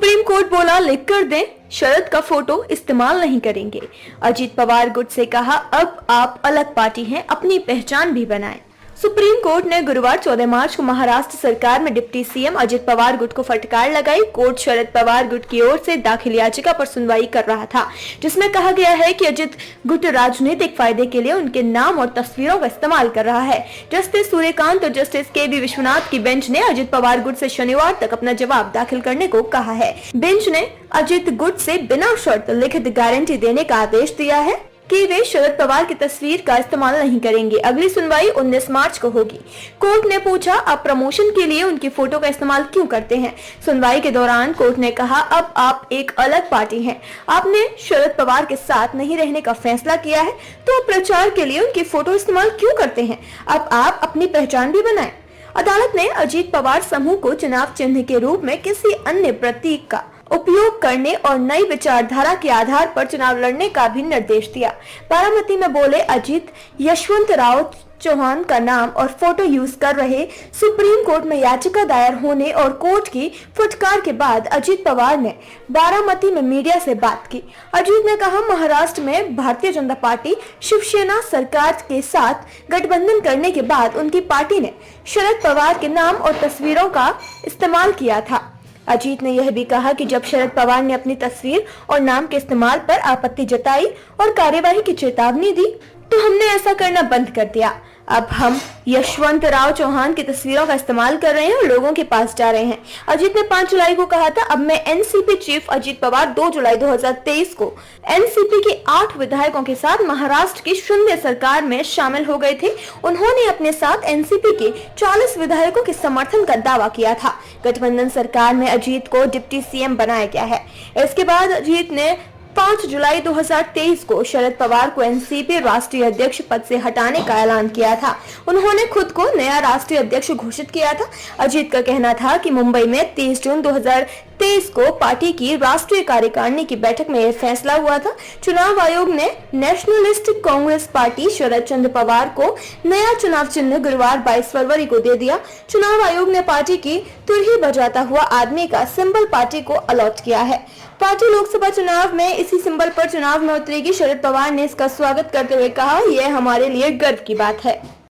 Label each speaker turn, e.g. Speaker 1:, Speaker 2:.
Speaker 1: Supreme court बोला लिख कर दें, शरद का फोटो इस्तेमाल नहीं करेंगे। अजित पवार गुट से कहा अब आप अलग पार्टी हैं, अपनी पहचान भी बनाएं। सुप्रीम कोर्ट ने गुरुवार 14 मार्च को महाराष्ट्र सरकार में डिप्टी सीएम अजित पवार गुट को फटकार लगाई। कोर्ट शरद पवार गुट की ओर से दाखिल याचिका पर सुनवाई कर रहा था, जिसमें कहा गया है कि अजित गुट राजनीतिक फायदे के लिए उनके नाम और तस्वीरों का इस्तेमाल कर रहा है। जस्टिस सूर्यकांत और जस्टिस के.बी. विश्वनाथ की बेंच ने अजित पवार गुट से शनिवार तक अपना जवाब दाखिल करने को कहा है। बेंच ने अजित गुट से बिना शर्त लिखित गारंटी देने का आदेश दिया है कि वे शरद पवार की तस्वीर का इस्तेमाल नहीं करेंगे। अगली सुनवाई 19 मार्च को होगी। कोर्ट ने पूछा आप प्रमोशन के लिए उनकी फोटो का इस्तेमाल क्यों करते हैं। सुनवाई के दौरान कोर्ट ने कहा अब आप एक अलग पार्टी हैं, आपने शरद पवार के साथ नहीं रहने का फैसला किया है, तो आप प्रचार के लिए उनकी फोटो इस्तेमाल क्यों करते हैं। अब आप अपनी पहचान भी बनाएं। अदालत ने अजित पवार समूह को चुनाव चिन्ह के रूप में किसी अन्य प्रतीक का उपयोग करने और नई विचारधारा के आधार पर चुनाव लड़ने का भी निर्देश दिया। बारामती में बोले अजित यशवंतराव चौहान का नाम और फोटो यूज कर रहे। सुप्रीम कोर्ट में याचिका दायर होने और कोर्ट की फटकार के बाद अजित पवार ने बारामती में मीडिया से बात की। अजित ने कहा महाराष्ट्र में भारतीय जनता पार्टी शिवसेना सरकार के साथ गठबंधन करने के बाद उनकी पार्टी ने शरद पवार के नाम और तस्वीरों का इस्तेमाल किया था। अजीत ने यह भी कहा कि जब शरद पवार ने अपनी तस्वीर और नाम के इस्तेमाल पर आपत्ति जताई और कार्यवाही की चेतावनी दी तो हमने ऐसा करना बंद कर दिया। अब हम यशवंतराव चौहान की तस्वीरों का इस्तेमाल कर रहे हैं और लोगों के पास जा रहे हैं। अजीत ने 5 जुलाई को कहा था अब मैं एनसीपी चीफ अजित पवार 2 जुलाई 2023 को एनसीपी के 8 विधायकों के साथ महाराष्ट्र की शून्य सरकार में शामिल हो गए थे। उन्होंने अपने साथ एनसीपी के 40 विधायकों के समर्थन का दावा किया था। गठबंधन सरकार में अजीत को डिप्टी सीएम बनाया गया है। इसके बाद अजीत ने 5 जुलाई 2023 को शरद पवार को एनसीपी राष्ट्रीय अध्यक्ष पद से हटाने का ऐलान किया था। उन्होंने खुद को नया राष्ट्रीय अध्यक्ष घोषित किया था। अजीत का कहना था कि मुंबई में 30 जून 2023 को पार्टी की राष्ट्रीय कार्यकारिणी की बैठक में यह फैसला हुआ था। चुनाव आयोग ने नेशनलिस्टिक कांग्रेस पार्टी शरद चंद्र पवार को नया चुनाव चिन्ह गुरुवार 22 फरवरी को दे दिया। चुनाव आयोग ने पार्टी की तुरही बजाता हुआ आदमी का सिंबल पार्टी को अलॉट किया है। पार्टी लोकसभा चुनाव में इसी सिंबल पर चुनाव में उतरेगी। शरद पवार ने इसका स्वागत करते हुए कहा यह हमारे लिए गर्व की बात है।